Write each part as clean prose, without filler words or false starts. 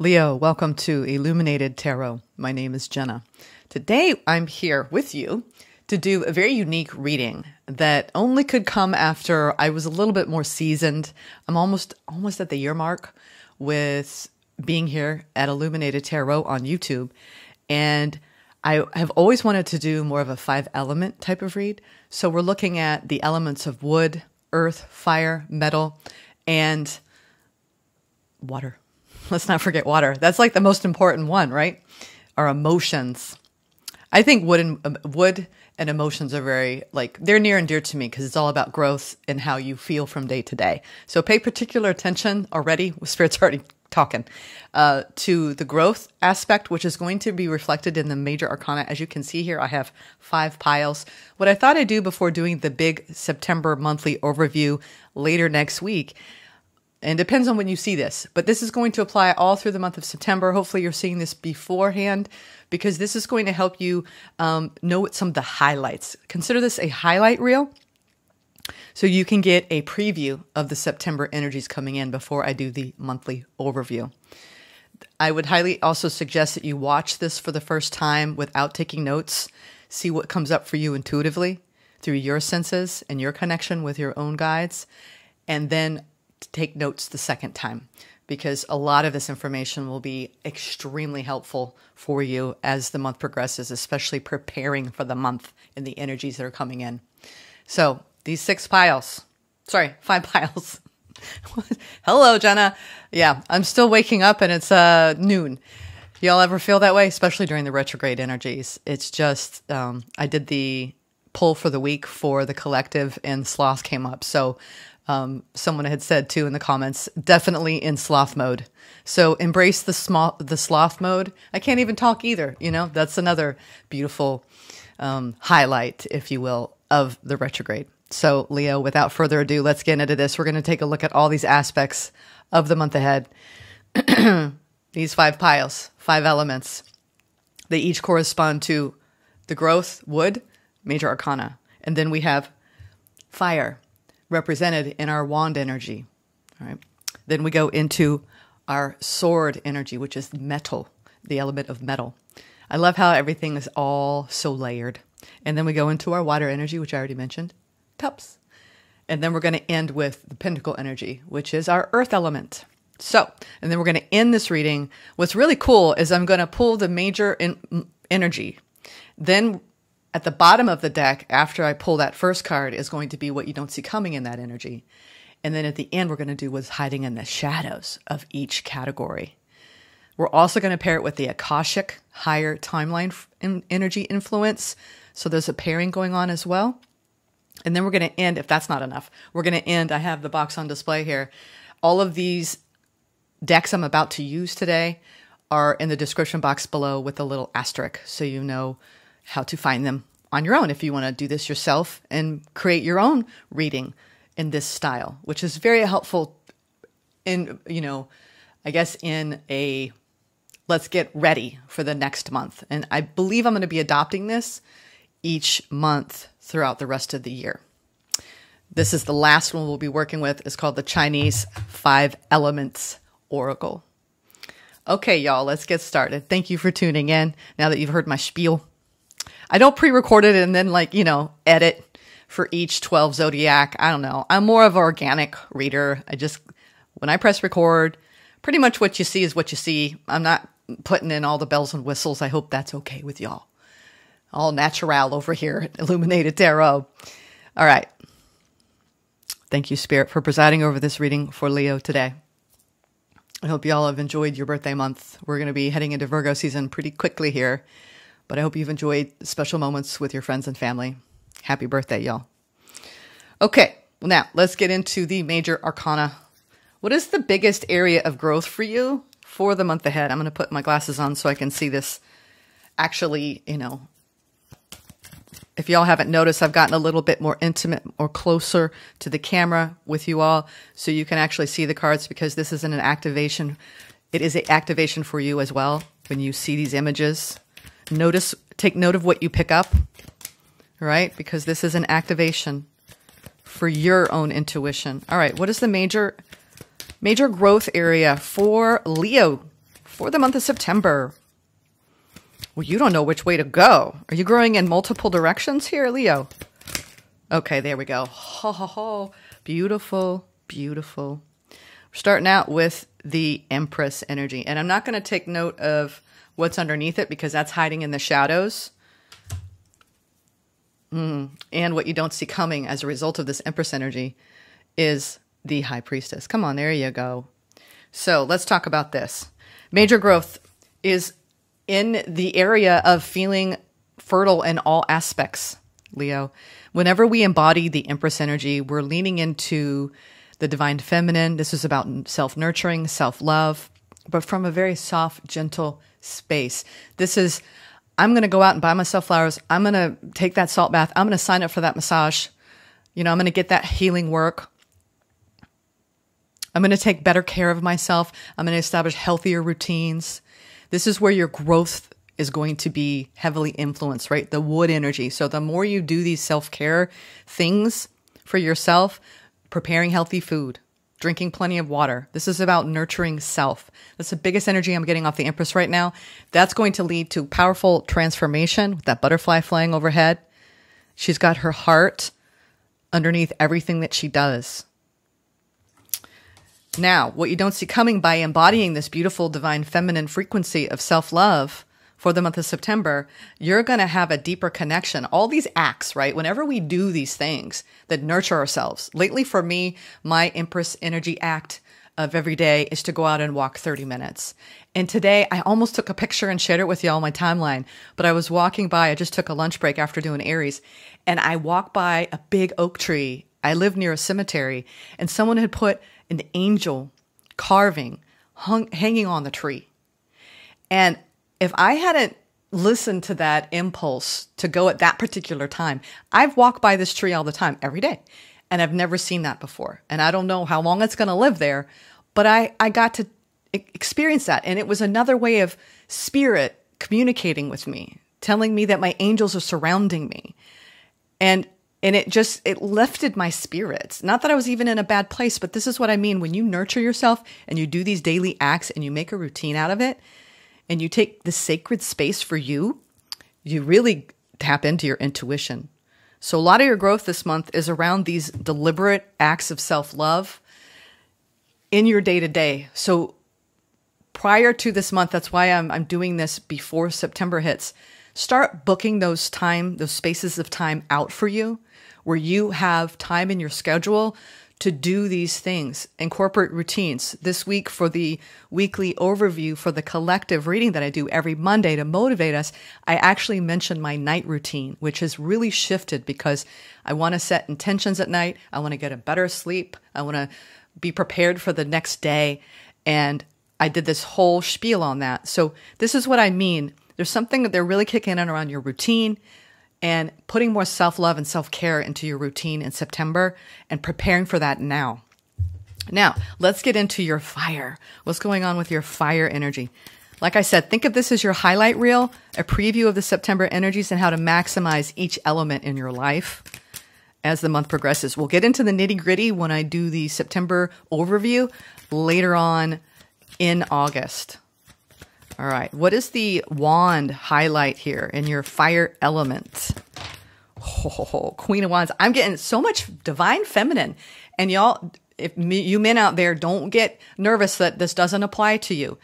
Leo, welcome to Illuminated Tarot. My name is Jenna. Today I'm here with you to do a very unique reading that only could come after I was a little bit more seasoned. I'm almost at the year mark with being here at Illuminated Tarot on YouTube. And I have always wanted to do more of a 5-element type of read. So we're looking at the elements of wood, earth, fire, metal, and water. Let's not forget water. That's like the most important one, right? Our emotions. I think wood and emotions are very, they're near and dear to me because it's all about growth and how you feel from day to day. So pay particular attention already. Spirit's already talking to the growth aspect, which is going to be reflected in the major arcana. As you can see here, I have 5 piles. What I thought I'd do before doing the big September monthly overview later next week, and it depends on when you see this, but this is going to apply all through the month of September. Hopefully you're seeing this beforehand because this is going to help you know what some of the highlights. Consider this a highlight reel so you can get a preview of the September energies coming in before I do the monthly overview. I would highly also suggest that you watch this for the first time without taking notes. See what comes up for you intuitively through your senses and your connection with your own guides, and then take notes the second time, because a lot of this information will be extremely helpful for you as the month progresses, especially preparing for the month and the energies that are coming in. So these 5 piles. Hello, Jenna. Yeah, I'm still waking up and it's noon. Y'all ever feel that way? Especially during the retrograde energies. It's just, I did the pull for the week for the collective and sloth came up. So someone had said too in the comments, definitely in sloth mode. So embrace the sloth mode. I can't even talk either. You know, that's another beautiful highlight, if you will, of the retrograde. So Leo, without further ado, let's get into this. We're going to take a look at all these aspects of the month ahead. These 5 piles, 5 elements. They each correspond to the growth, wood, major arcana. And then we have fire, represented in our wand energy. All right. Then we go into our sword energy, which is metal, the element of metal. I love how everything is all so layered. And then we go into our water energy, which I already mentioned, cups. And then we're going to end with the pentacle energy, which is our earth element. So, and then we're going to end this reading. What's really cool is I'm going to pull the major energy. Then at the bottom of the deck, after I pull that first card, is going to be what you don't see coming in that energy. And then at the end, we're going to do what's hiding in the shadows of each category. We're also going to pair it with the Akashic higher timeline energy influence. So there's a pairing going on as well. And then we're going to end, if that's not enough, we're going to end, I have the box on display here. All of these decks I'm about to use today are in the description box below with a little asterisk, so you know how to find them on your own if you want to do this yourself and create your own reading in this style, which is very helpful in, I guess in a, let's get ready for the next month. And I believe I'm going to be adopting this each month throughout the rest of the year. This is the last one we'll be working with. It's called the Chinese 5 Elements Oracle. Okay, y'all, let's get started. Thank you for tuning in. Now that you've heard my spiel, I don't pre-record it and then edit for each 12 zodiac. I don't know. I'm more of an organic reader. When I press record, pretty much what you see is what you see. I'm not putting in all the bells and whistles. I hope that's okay with y'all. All natural over here at Illuminated Tarot. All right. Thank you, Spirit, for presiding over this reading for Leo today. I hope y'all have enjoyed your birthday month. We're going to be heading into Virgo season pretty quickly here. But I hope you've enjoyed special moments with your friends and family. Happy birthday, y'all. Okay, well now let's get into the major arcana. What is the biggest area of growth for you for the month ahead? I'm going to put my glasses on so I can see this. Actually, if y'all haven't noticed, I've gotten a little bit more intimate or closer to the camera with you all so you can actually see the cards, because this isn't an activation. It is an activation for you as well when you see these images. Take note of what you pick up, right? Because this is an activation for your own intuition. All right, what is the major growth area for Leo for the month of September. Well, you don't know which way to go. Are you growing in multiple directions here, Leo? Okay, there we go. Ho, ho, ho. Beautiful, beautiful. We're starting out with the Empress energy. And I'm not going to take note of what's underneath it because that's hiding in the shadows. And what you don't see coming as a result of this Empress energy is the High Priestess. Come on, there you go. So let's talk about this. Major growth is in the area of feeling fertile in all aspects, Leo. Whenever we embody the Empress energy, we're leaning into the divine feminine. This is about self-nurturing, self-love, but from a very soft, gentle space. This is, I'm going to go out and buy myself flowers. I'm going to take that salt bath. I'm going to sign up for that massage. I'm going to get that healing work. I'm going to take better care of myself. I'm going to establish healthier routines. This is where your growth is going to be heavily influenced, right? The wood energy. So the more you do these self-care things for yourself, preparing healthy food, drinking plenty of water. This is about nurturing self. That's the biggest energy I'm getting off the Empress right now. That's going to lead to powerful transformation with that butterfly flying overhead. She's got her heart underneath everything that she does. Now, what you don't see coming by embodying this beautiful divine feminine frequency of self-love for the month of September, you're going to have a deeper connection. All these acts, right? Whenever we do these things that nurture ourselves. Lately for me, my Empress energy act of every day is to go out and walk 30 minutes. And today I almost took a picture and shared it with y'all on my timeline, but I was walking by, I just took a lunch break after doing Aries, and I walked by a big oak tree. I live near a cemetery, and someone had put an angel carving hanging on the tree. And if I hadn't listened to that impulse to go at that particular time, I've walked by this tree all the time, every day, and I've never seen that before. And I don't know how long it's going to live there, but I got to experience that. And it was another way of spirit communicating with me, telling me that my angels are surrounding me. And it lifted my spirits. Not that I was even in a bad place, but this is what I mean. When you nurture yourself and you do these daily acts and you make a routine out of it, and you take the sacred space for you, you really tap into your intuition. So a lot of your growth this month is around these deliberate acts of self-love in your day-to-day. So prior to this month, that's why I'm doing this before September hits. Start booking those spaces of time out for you, where you have time in your schedule to do these things. Incorporate routines. This week for the weekly overview for the collective reading that I do every Monday to motivate us, I actually mentioned my night routine, which has really shifted because I want to set intentions at night. I want to get a better sleep. I want to be prepared for the next day. And I did this whole spiel on that. So this is what I mean. There's something that they're really kicking in around your routine and putting more self-love and self-care into your routine in September and preparing for that now. Now, let's get into your fire. What's going on with your fire energy? Like I said, think of this as your highlight reel, a preview of the September energies and how to maximize each element in your life as the month progresses. We'll get into the nitty-gritty when I do the September overview later on in August. All right, what is the wand highlight here in your fire element? Oh, Queen of Wands. I'm getting so much divine feminine. And y'all, you men out there, don't get nervous that this doesn't apply to you.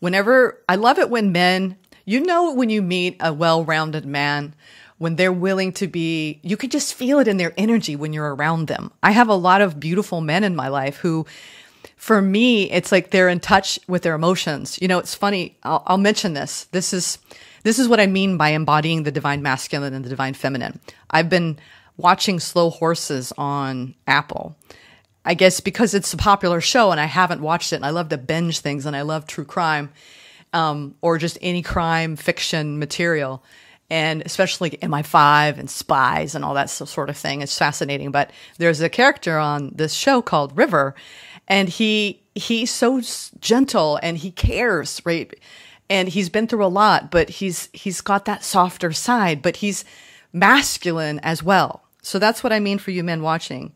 I love it when men, when you meet a well-rounded man, when they're willing to be, you could just feel it in their energy when you're around them. I have a lot of beautiful men in my life who, for me, it's like they're in touch with their emotions. It's funny. I'll mention this. This is what I mean by embodying the divine masculine and the divine feminine. I've been watching Slow Horses on Apple. I guess because it's a popular show and I haven't watched it. And I love to binge things and I love true crime, or just any crime fiction material. And especially MI5 and spies and all that sort of thing. It's fascinating. But there's a character on this show called River. And he's so gentle and he cares, right? And he's been through a lot, but he's got that softer side, but he's masculine as well. So that's what I mean for you men watching.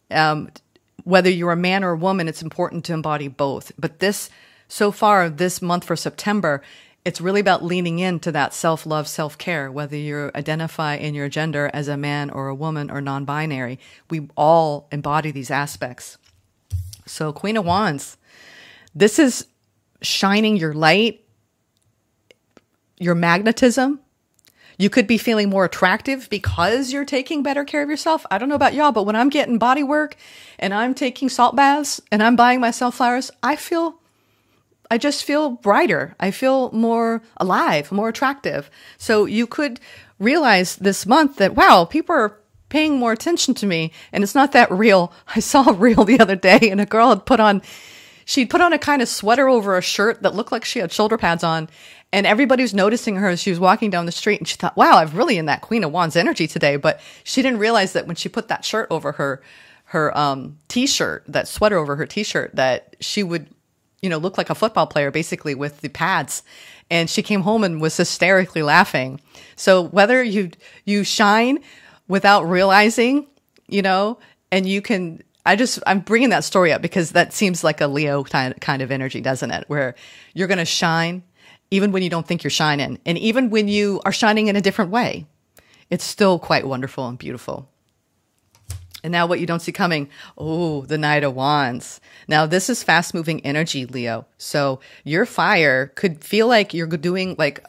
Whether you're a man or a woman, it's important to embody both. But this so far this month for September, it's really about leaning into that self-love, self-care, whether you identify in your gender as a man or a woman or non-binary. We all embody these aspects. So Queen of Wands, this is shining your light, your magnetism. You could be feeling more attractive because you're taking better care of yourself. I don't know about y'all, but when I'm getting body work and I'm taking salt baths and I'm buying myself flowers, I just feel brighter. I feel more alive, more attractive. So you could realize this month that, wow, people are paying more attention to me and it's not that real. I saw a reel the other day and a girl had put on a kind of sweater over a shirt that looked like she had shoulder pads on. And everybody was noticing her as she was walking down the street. And she thought, wow, I'm really in that Queen of Wands energy today. But she didn't realize that when she put that shirt over her t-shirt, that sweater over her t-shirt, that she would, look like a football player basically with the pads. And she came home and was hysterically laughing. So whether you shine without realizing, and you can, I'm bringing that story up because that seems like a Leo kind of energy, doesn't it? Where you're going to shine even when you don't think you're shining. And even when you are shining in a different way, it's still quite wonderful and beautiful. And now what you don't see coming, the Knight of Wands. Now this is fast moving energy, Leo. So your fire could feel like you're doing like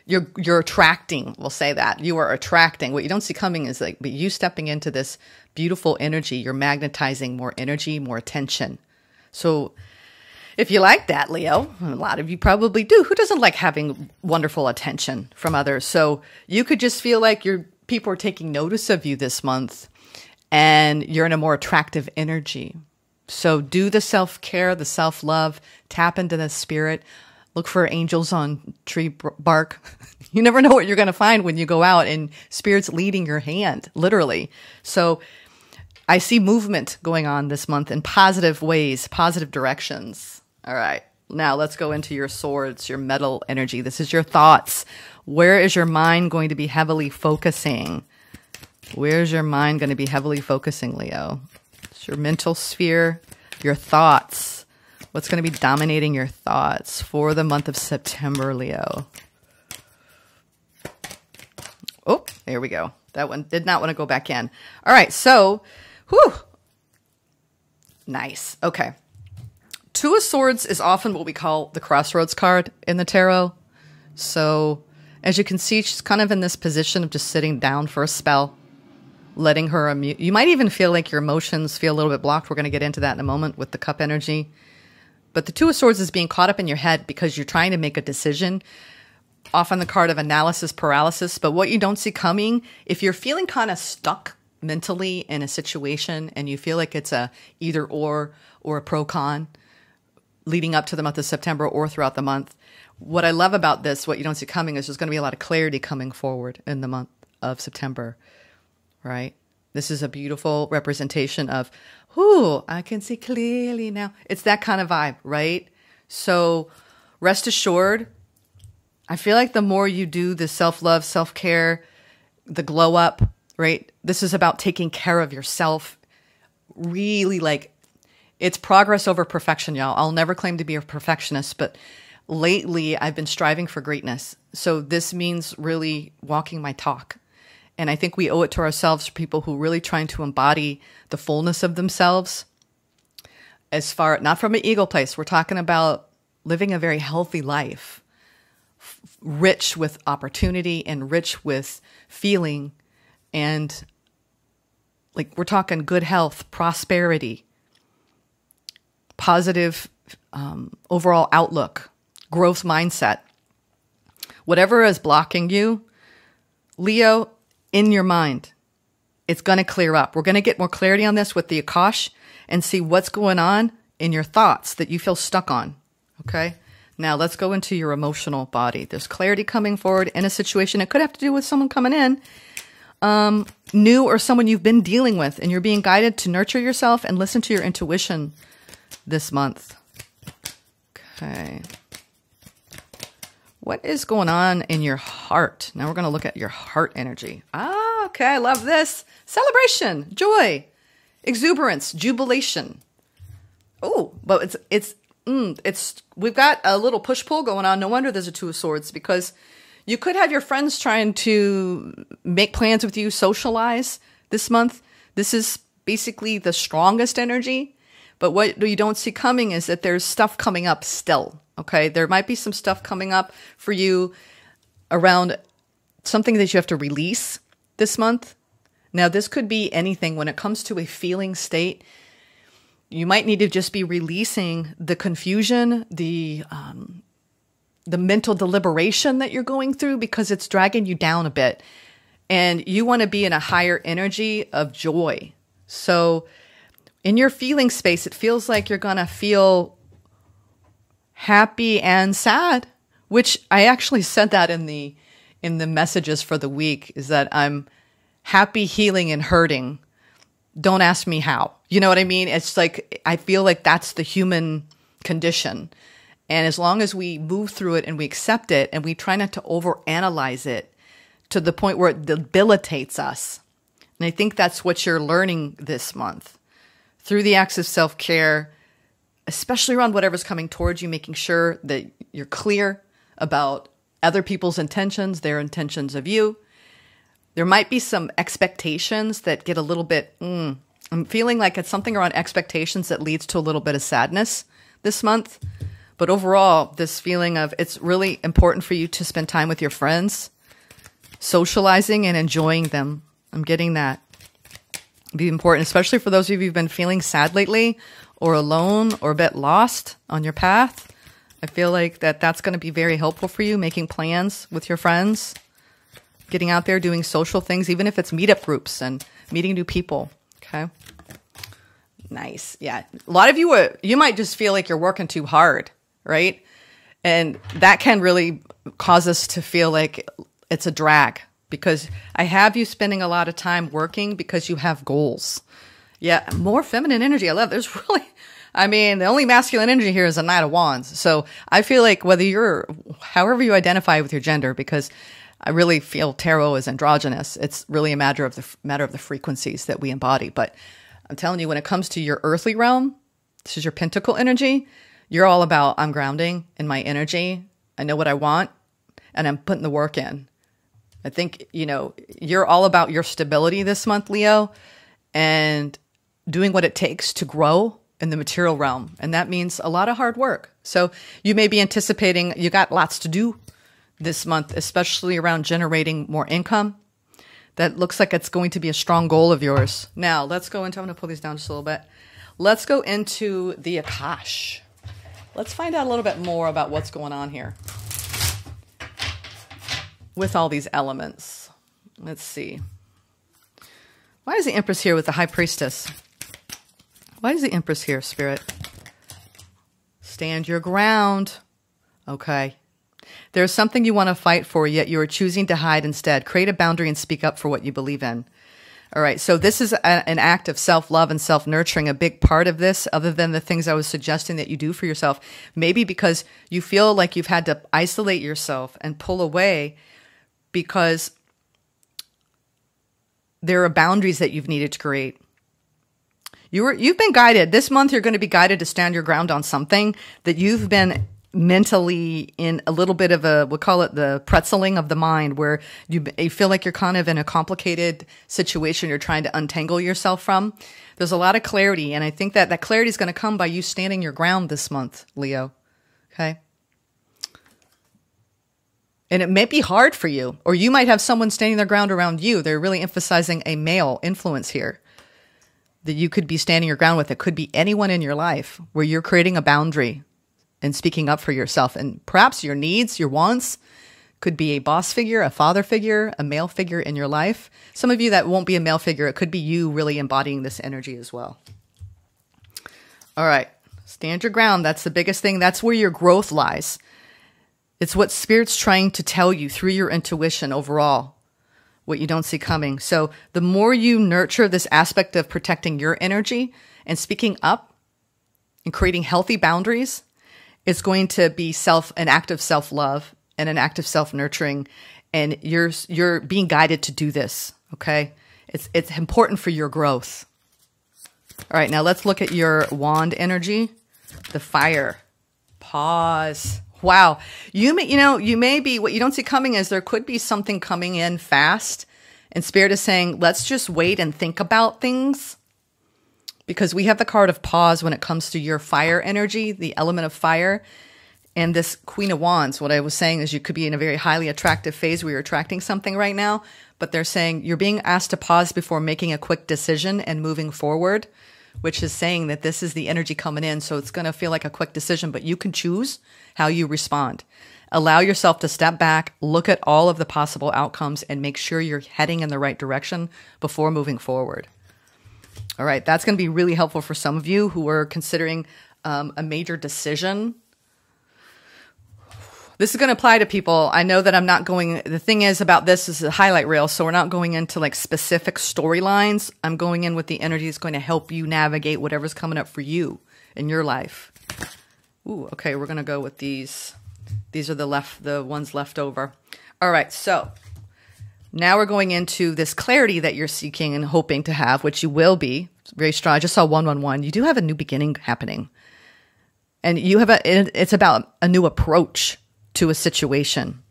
you're attracting, we'll say that. You are attracting. What you don't see coming is like, but you stepping into this beautiful energy, you're magnetizing more energy, more attention. So if you like that, Leo, a lot of you probably do. Who doesn't like having wonderful attention from others? So you could just feel like people are taking notice of you this month and you're in a more attractive energy. So do the self-care, the self-love, tap into the spirit, look for angels on tree bark. You never know what you're going to find when you go out and spirit's leading your hand, literally. So I see movement going on this month in positive ways, positive directions. All right. Now let's go into your swords, your metal energy. This is your thoughts. Where is your mind going to be heavily focusing? Where's your mind going to be heavily focusing, Leo? It's your mental sphere, your thoughts. What's going to be dominating your thoughts for the month of September, Leo? Oh, there we go. That one did not want to go back in. All right. So, nice. Okay. Two of Swords is often what we call the crossroads card in the tarot. So as you can see, she's kind of in this position of just sitting down for a spell, letting her you might even feel like your emotions feel a little bit blocked. We're going to get into that in a moment with the cup energy. But the Two of Swords is being caught up in your head because you're trying to make a decision, often the card of analysis paralysis. But what you don't see coming, if you're feeling kind of stuck mentally in a situation and you feel like it's a either or a pro-con leading up to the month of September or throughout the month, what I love about this, what you don't see coming, is there's going to be a lot of clarity coming forward in the month of September, right? This is a beautiful representation of, I can see clearly now. It's that kind of vibe, right? So rest assured, I feel like the more you do the self-love, self-care, the glow up, right? This is about taking care of yourself. Really, like, it's progress over perfection, y'all. I'll never claim to be a perfectionist, but lately I've been striving for greatness. So this means really walking my talk. And I think we owe it to ourselves, people who really trying to embody the fullness of themselves. Not from an ego place, we're talking about living a very healthy life, rich with opportunity and rich with feeling. And like, we're talking good health, prosperity, positive overall outlook, growth mindset. Whatever is blocking you, Leo, in your mind, it's going to clear up. We're going to get more clarity on this with the Akash and see what's going on in your thoughts that you feel stuck on. Okay? Now let's go into your emotional body. There's clarity coming forward in a situation. It could have to do with someone coming in, new or someone you've been dealing with, and you're being guided to nurture yourself and listen to your intuition this month. Okay. What is going on in your heart? Now we're going to look at your heart energy. Okay. I love this. Celebration, joy, exuberance, jubilation. Oh, but it's we've got a little push-pull going on. No wonder there's a Two of Swords, because you could have your friends trying to make plans with you, socialize this month. This is basically the strongest energy. But what you don't see coming is that there's stuff coming up still. Okay, there might be some stuff coming up for you around something that you have to release this month. Now, this could be anything. When it comes to a feeling state, you might need to just be releasing the confusion, the mental deliberation that you're going through, because it's dragging you down a bit. And you want to be in a higher energy of joy. So in your feeling space, it feels like you're going to feel happy and sad, which I actually said that in the messages for the week, is that I'm happy, healing, and hurting. Don't ask me how. You know what I mean? It's like, I feel like that's the human condition. And as long as we move through it and we accept it and we try not to overanalyze it to the point where it debilitates us. And I think that's what you're learning this month. Through the acts of self-care, especially around whatever's coming towards you, making sure that you're clear about other people's intentions, their intentions of you. There might be some expectations that get a little bit, I'm feeling like it's something around expectations that leads to a little bit of sadness this month. But overall, this feeling of it's really important for you to spend time with your friends, socializing and enjoying them. I'm getting that. Be important, especially for those of you who've been feeling sad lately or alone or a bit lost on your path. I feel like that's going to be very helpful for you, making plans with your friends, getting out there, doing social things, even if it's meetup groups and meeting new people. Okay. Nice. Yeah. A lot of you might just feel like you're working too hard, right? And that can really cause us to feel like it's a drag, because I have you spending a lot of time working because you have goals. Yeah. More feminine energy. I love it. There's really, the only masculine energy here is a Knight of Wands. So I feel like however you identify with your gender, because I really feel tarot is androgynous. It's really a matter of the frequencies that we embody. But I'm telling you, when it comes to your earthly realm, this is your pentacle energy. You're all about, I'm grounding in my energy. I know what I want, and I'm putting the work in. I think, you're all about your stability this month, Leo, and doing what it takes to grow in the material realm. And that means a lot of hard work. So you may be anticipating, you got lots to do this month, especially around generating more income. That looks like it's going to be a strong goal of yours. Now, let's go into, I'm going to pull these down just a little bit. Let's go into the Akash. Let's find out a little bit more about what's going on here with all these elements. Let's see. Why is the Empress here with the High Priestess? Why is the Empress here, Spirit? Stand your ground. Okay. There's something you want to fight for, yet you are choosing to hide instead. Create a boundary and speak up for what you believe in. All right. So this is an act of self-love and self-nurturing. A big part of this, other than the things I was suggesting that you do for yourself, maybe because you feel like you've had to isolate yourself and pull away because there are boundaries that you've needed to create. You've been guided. This month, you're going to be guided to stand your ground on something that you've been mentally in a little bit of we'll call it the pretzeling of the mind, where you feel like you're kind of in a complicated situation you're trying to untangle yourself from. There's a lot of clarity, and I think that clarity is going to come by you standing your ground this month, Leo. Okay? And it may be hard for you, or you might have someone standing their ground around you. They're really emphasizing a male influence here that you could be standing your ground with. It could be anyone in your life where you're creating a boundary and speaking up for yourself. And perhaps your needs, your wants, could be a boss figure, a father figure, a male figure in your life. Some of you, that won't be a male figure. It could be you really embodying this energy as well. All right. Stand your ground. That's the biggest thing. That's where your growth lies. It's what Spirit's trying to tell you through your intuition overall, what you don't see coming. So the more you nurture this aspect of protecting your energy and speaking up and creating healthy boundaries, it's going to be an act of self-love and an act of self-nurturing. And you're being guided to do this, okay? It's important for your growth. All right, now let's look at your wand energy, the fire. Pause. Wow. You may be, what you don't see coming is there could be something coming in fast. And Spirit is saying, let's just wait and think about things. Because we have the card of pause when it comes to your fire energy, the element of fire. And this Queen of Wands, what I was saying is you could be in a very highly attractive phase where you're attracting something right now. But they're saying you're being asked to pause before making a quick decision and moving forward, which is saying that this is the energy coming in. So it's going to feel like a quick decision, but you can choose how you respond. Allow yourself to step back, look at all of the possible outcomes, and make sure you're heading in the right direction before moving forward. All right, that's going to be really helpful for some of you who are considering a major decision. This is going to apply to people. I know that I'm not going, the thing is about this is a highlight reel, so we're not going into like specific storylines. I'm going in with the energy that's going to help you navigate whatever's coming up for you in your life. Ooh, okay, we're going to go with these. These are the ones left over. All right, so now we're going into this clarity that you're seeking and hoping to have, which you will be. It's very strong. I just saw 111. You do have a new beginning happening. And you have it's about a new approach to a situation.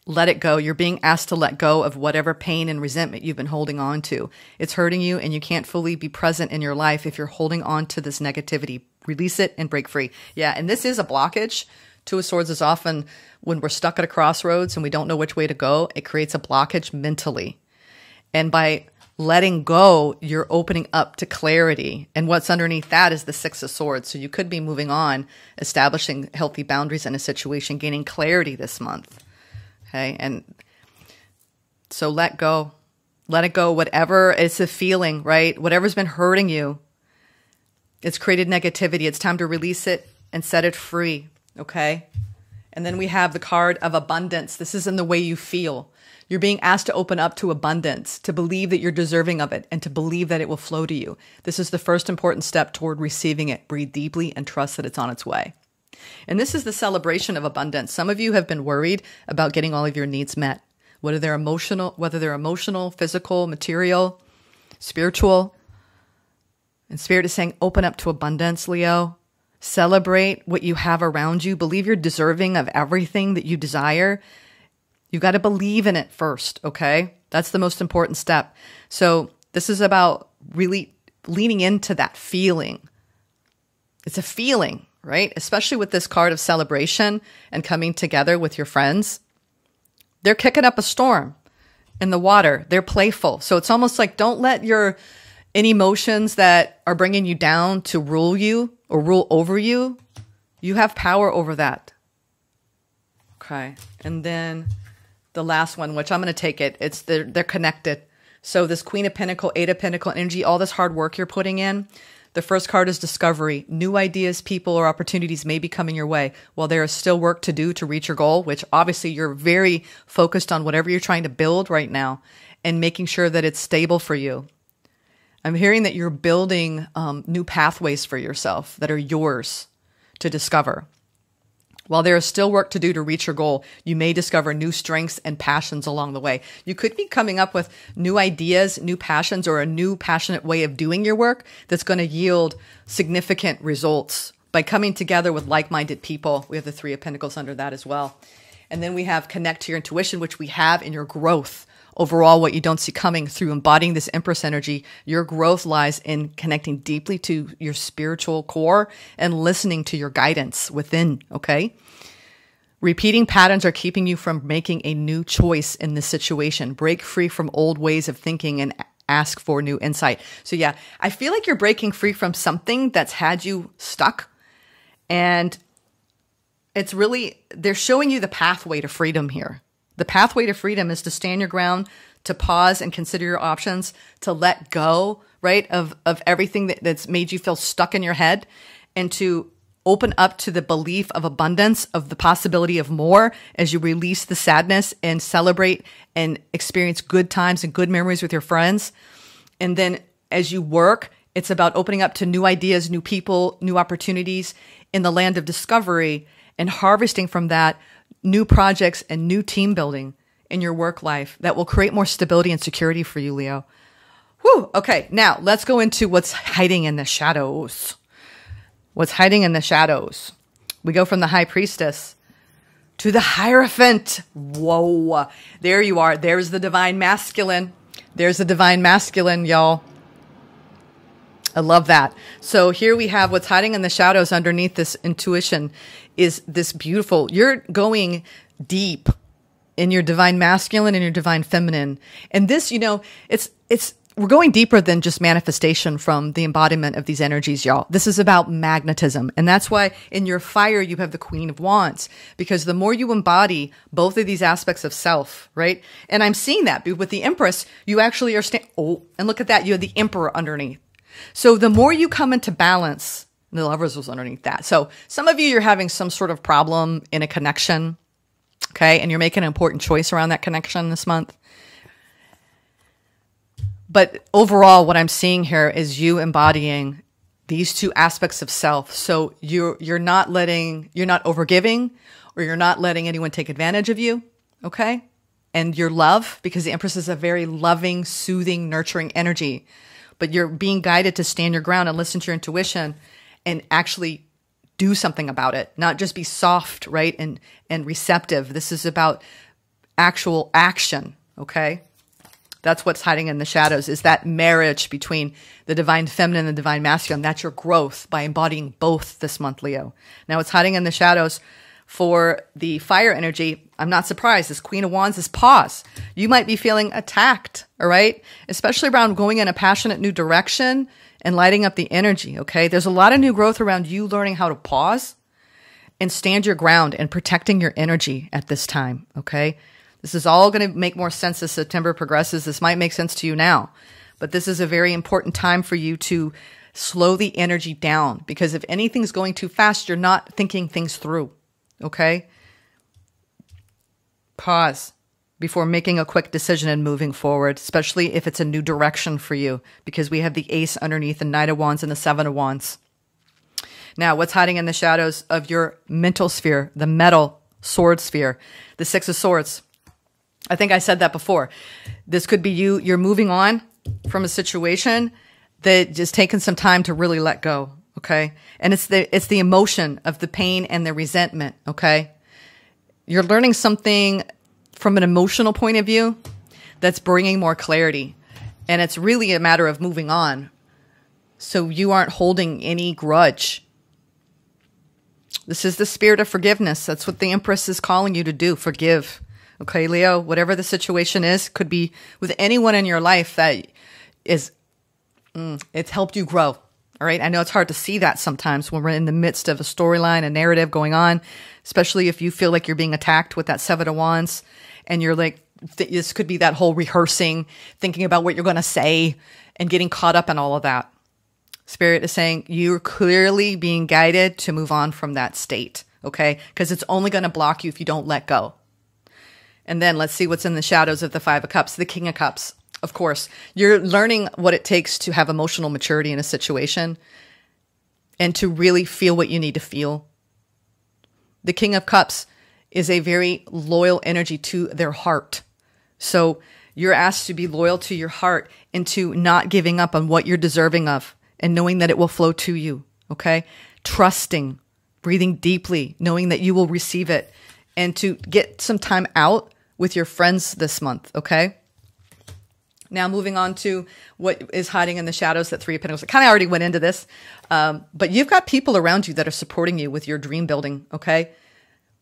Let it go. You're being asked to let go of whatever pain and resentment you've been holding on to. It's hurting you and you can't fully be present in your life if you're holding on to this negativity. Release it and break free. Yeah, and this is a blockage. Two of Swords is often when we're stuck at a crossroads and we don't know which way to go, it creates a blockage mentally. And by letting go, you're opening up to clarity. And what's underneath that is the Six of Swords. So you could be moving on, establishing healthy boundaries in a situation, gaining clarity this month. Okay. And so let go. Let it go. Whatever it's a feeling, right? Whatever's been hurting you, it's created negativity. It's time to release it and set it free. Okay. And then we have the card of abundance. This is in the way you feel. You're being asked to open up to abundance, to believe that you're deserving of it, and to believe that it will flow to you. This is the first important step toward receiving it. Breathe deeply and trust that it's on its way. And this is the celebration of abundance. Some of you have been worried about getting all of your needs met, whether they're emotional, physical, material, spiritual. And Spirit is saying, open up to abundance, Leo. Celebrate what you have around you. Believe you're deserving of everything that you desire. You got to believe in it first, okay? That's the most important step. So this is about really leaning into that feeling. It's a feeling, right? Especially with this card of celebration and coming together with your friends. They're kicking up a storm in the water. They're playful. So it's almost like don't let any emotions that are bringing you down to rule you or rule over you. You have power over that. Okay. And then the last one, which I'm going to take it, they're connected. So this Queen of Pentacle, Eight of Pentacle energy, all this hard work you're putting in. The first card is discovery. New ideas, people, or opportunities may be coming your way. While there is still work to do to reach your goal, which obviously you're very focused on whatever you're trying to build right now and making sure that it's stable for you. I'm hearing that you're building new pathways for yourself that are yours to discover. While there is still work to do to reach your goal, you may discover new strengths and passions along the way. You could be coming up with new ideas, new passions, or a new passionate way of doing your work that's going to yield significant results by coming together with like-minded people. We have the Three of Pentacles under that as well. And then we have connect to your intuition, which we have in your growth. Overall, what you don't see coming through embodying this Empress energy, your growth lies in connecting deeply to your spiritual core and listening to your guidance within, okay? Repeating patterns are keeping you from making a new choice in this situation. Break free from old ways of thinking and ask for new insight. So yeah, I feel like you're breaking free from something that's had you stuck. And it's really, they're showing you the pathway to freedom here. The pathway to freedom is to stand your ground, to pause and consider your options, to let go, right, of everything that's made you feel stuck in your head, and to open up to the belief of abundance, of the possibility of more as you release the sadness and celebrate and experience good times and good memories with your friends. And then as you work, it's about opening up to new ideas, new people, new opportunities in the land of discovery and harvesting from that new projects and new team building in your work life that will create more stability and security for you, Leo. Whew. Okay, now let's go into what's hiding in the shadows. What's hiding in the shadows? We go from the High Priestess to the Hierophant. Whoa. There you are. There's the Divine Masculine. There's the Divine Masculine, y'all. I love that. So here we have what's hiding in the shadows underneath this intuition is this beautiful, you're going deep in your Divine Masculine and your Divine Feminine. And this, you know, we're going deeper than just manifestation from the embodiment of these energies, y'all. This is about magnetism. And that's why in your fire, you have the Queen of Wands, because the more you embody both of these aspects of self, right? And I'm seeing that with the Empress, you actually are and look at that. You have the Emperor underneath. So the more you come into balance, the Lovers was underneath that. So some of you, you're having some sort of problem in a connection, okay? And you're making an important choice around that connection this month. But overall, what I'm seeing here is you embodying these two aspects of self. So you're not overgiving, or you're not letting anyone take advantage of you, okay? And your love, because the Empress is a very loving, soothing, nurturing energy. But you're being guided to stand your ground and listen to your intuition and actually do something about it. Not just be soft, right? And receptive. This is about actual action, okay? That's what's hiding in the shadows, is that marriage between the Divine Feminine and the Divine Masculine. That's your growth by embodying both this month, Leo. Now, what's hiding in the shadows for the fire energy, I'm not surprised. This Queen of Wands is pause. You might be feeling attacked, all right? Especially around going in a passionate new direction and lighting up the energy, okay? There's a lot of new growth around you learning how to pause and stand your ground and protecting your energy at this time, okay? This is all going to make more sense as September progresses. This might make sense to you now, but this is a very important time for you to slow the energy down, because if anything's going too fast, you're not thinking things through, okay? Pause before making a quick decision and moving forward, especially if it's a new direction for you, because we have the Ace underneath, the Knight of Wands and the Seven of Wands. Now, what's hiding in the shadows of your mental sphere, the metal sword sphere, the Six of Swords? I think I said that before. This could be you're moving on from a situation that just taken some time to really let go, okay? And it's the emotion of the pain and the resentment, okay? You're learning something from an emotional point of view that's bringing more clarity. And it's really a matter of moving on, so you aren't holding any grudge. This is the spirit of forgiveness. That's what the Empress is calling you to do, forgive. Okay, Leo, whatever the situation is, could be with anyone in your life that is, it's helped you grow. All right. I know it's hard to see that sometimes when we're in the midst of a storyline, a narrative going on, especially if you feel like you're being attacked with that Seven of Wands and you're like, this could be that whole rehearsing, thinking about what you're going to say and getting caught up in all of that. Spirit is saying you're clearly being guided to move on from that state. Okay. Because it's only going to block you if you don't let go. And then let's see what's in the shadows of the Five of Cups, the King of Cups. Of course, you're learning what it takes to have emotional maturity in a situation and to really feel what you need to feel. The King of Cups is a very loyal energy to their heart. So you're asked to be loyal to your heart and to not giving up on what you're deserving of and knowing that it will flow to you, okay? Trusting, breathing deeply, knowing that you will receive it, and to get some time out with your friends this month, okay? Now moving on to what is hiding in the shadows, that Three of Pentacles. I kind of already went into this, but you've got people around you that are supporting you with your dream building, okay?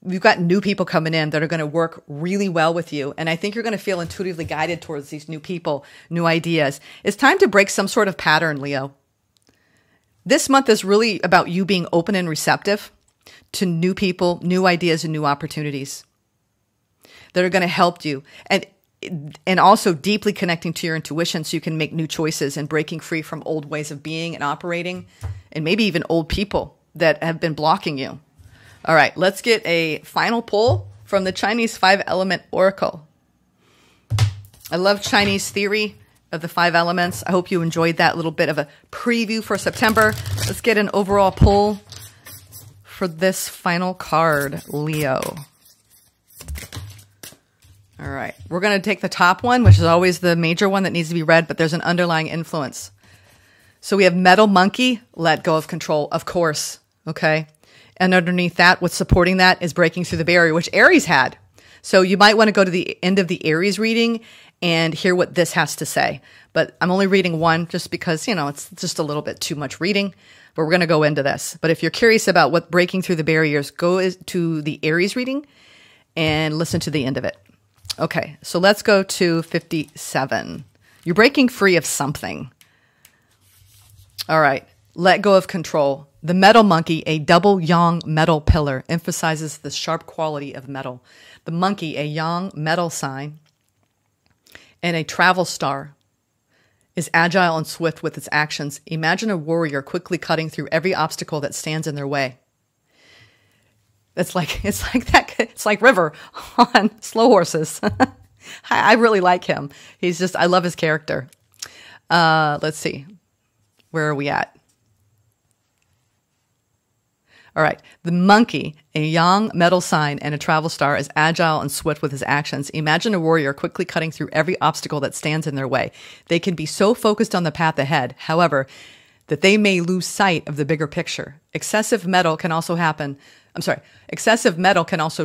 You've got new people coming in that are going to work really well with you, and I think you're going to feel intuitively guided towards these new people, new ideas. It's time to break some sort of pattern, Leo. This month is really about you being open and receptive to new people, new ideas, and new opportunities that are going to help you. And also deeply connecting to your intuition so you can make new choices and breaking free from old ways of being and operating, and maybe even old people that have been blocking you. All right, let's get a final pull from the Chinese 5-element oracle. I love Chinese theory of the 5 elements. I hope you enjoyed that little bit of a preview for September. Let's get an overall pull for this final card, Leo. All right, we're going to take the top one, which is always the major one that needs to be read, but there's an underlying influence. So we have Metal Monkey, let go of control. Of course, Okay. And underneath that, what's supporting that is breaking through the barrier, which Aries had. So you might want to go to the end of the Aries reading and hear what this has to say. But I'm only reading one just because, it's just a little bit too much reading. But we're going to go into this. But if you're curious about what breaking through the barriers, go to the Aries reading and listen to the end of it. Okay, so let's go to 57. You're breaking free of something. All right, let go of control. The metal monkey, a double yang metal pillar, emphasizes the sharp quality of metal. The monkey, a yang metal sign, and a travel star, is agile and swift with its actions. Imagine a warrior quickly cutting through every obstacle that stands in their way. It's like that. It's like River on Slow Horses. I really like him. I love his character. Let's see. Where are we at? All right. The monkey, a yang metal sign and a travel star, is agile and swift with his actions. Imagine a warrior quickly cutting through every obstacle that stands in their way. They can be so focused on the path ahead, however, that they may lose sight of the bigger picture. Excessive metal can also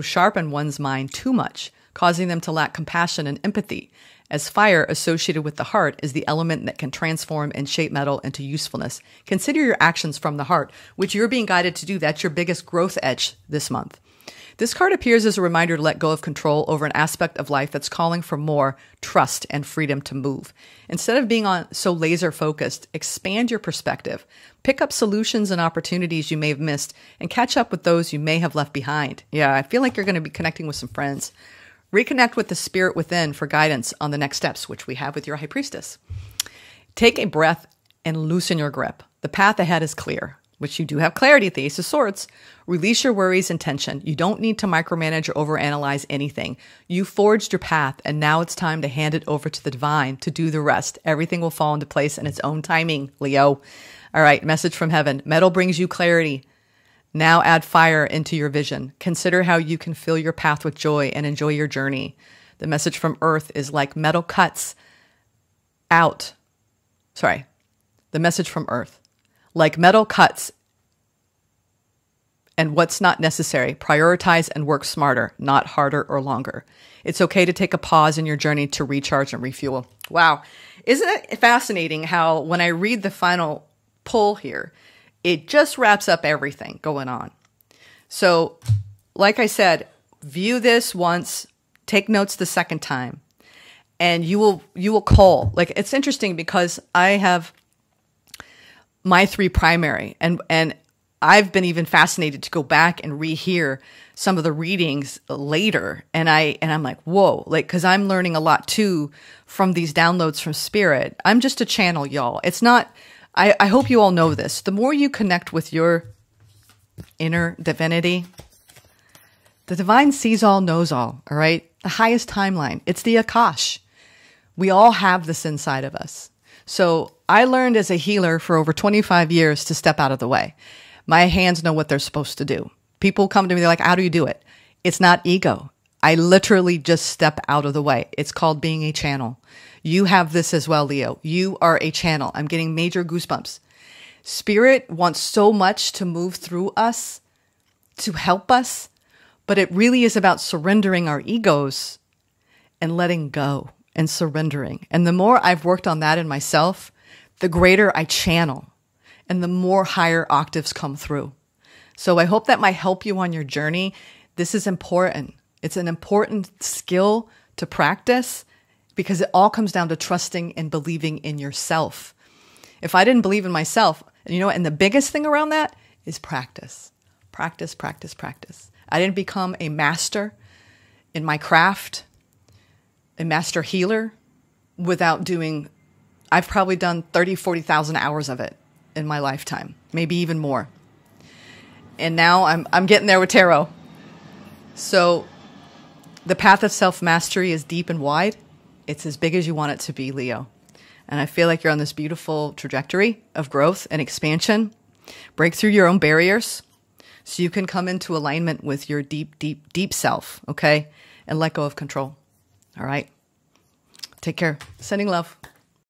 sharpen one's mind too much, causing them to lack compassion and empathy, as fire associated with the heart is the element that can transform and shape metal into usefulness. Consider your actions from the heart, which you're being guided to do. That's your biggest growth edge this month. This card appears as a reminder to let go of control over an aspect of life that's calling for more trust and freedom to move. Instead of being so laser focused, expand your perspective. Pick up solutions and opportunities you may have missed and catch up with those you may have left behind. Yeah, I feel like you're going to be connecting with some friends. Reconnect with the spirit within for guidance on the next steps, which we have with your High Priestess. Take a breath and loosen your grip. The path ahead is clear, which you do have clarity at the Ace of Swords. Release your worries and tension. You don't need to micromanage or overanalyze anything. You forged your path, and now it's time to hand it over to the divine to do the rest. Everything will fall into place in its own timing, Leo. All right, message from heaven. Metal brings you clarity. Now add fire into your vision. Consider how you can fill your path with joy and enjoy your journey. The message from Earth is like metal cuts out. The message from Earth. Like metal cuts and what's not necessary. Prioritize and work smarter, not harder or longer. It's okay to take a pause in your journey to recharge and refuel. Wow. Isn't it fascinating how when I read the final pull here, it just wraps up everything going on. So, like I said, view this once, take notes the second time, and you will call. Like, it's interesting because I have my 3 primary, and I've been even fascinated to go back and rehear some of the readings later, and I'm like, whoa, like, because I'm learning a lot too from these downloads from Spirit. I'm just a channel, y'all. It's not. I hope you all know this. The more you connect with your inner divinity, the divine sees all, knows all right? The highest timeline. It's the Akash. We all have this inside of us. So I learned as a healer for over 25 years to step out of the way. My hands know what they're supposed to do. People come to me, they're like, how do you do it? It's not ego. I literally just step out of the way. It's called being a channel. You have this as well, Leo. You are a channel. I'm getting major goosebumps. Spirit wants so much to move through us, to help us, but it really is about surrendering our egos and letting go and surrendering. And the more I've worked on that in myself, the greater I channel and the more higher octaves come through. So I hope that might help you on your journey. This is important. It's an important skill to practice because it all comes down to trusting and believing in yourself. If I didn't believe in myself, and the biggest thing around that is practice. Practice, practice, practice. I didn't become a master in my craft, a master healer, without doing, I've probably done 30, 40,000 hours of it in my lifetime, maybe even more. And now I'm getting there with tarot. So the path of self-mastery is deep and wide. It's as big as you want it to be, Leo. And I feel like you're on this beautiful trajectory of growth and expansion. Break through your own barriers so you can come into alignment with your deep, deep, deep self, okay? And let go of control, all right? Take care. Sending love.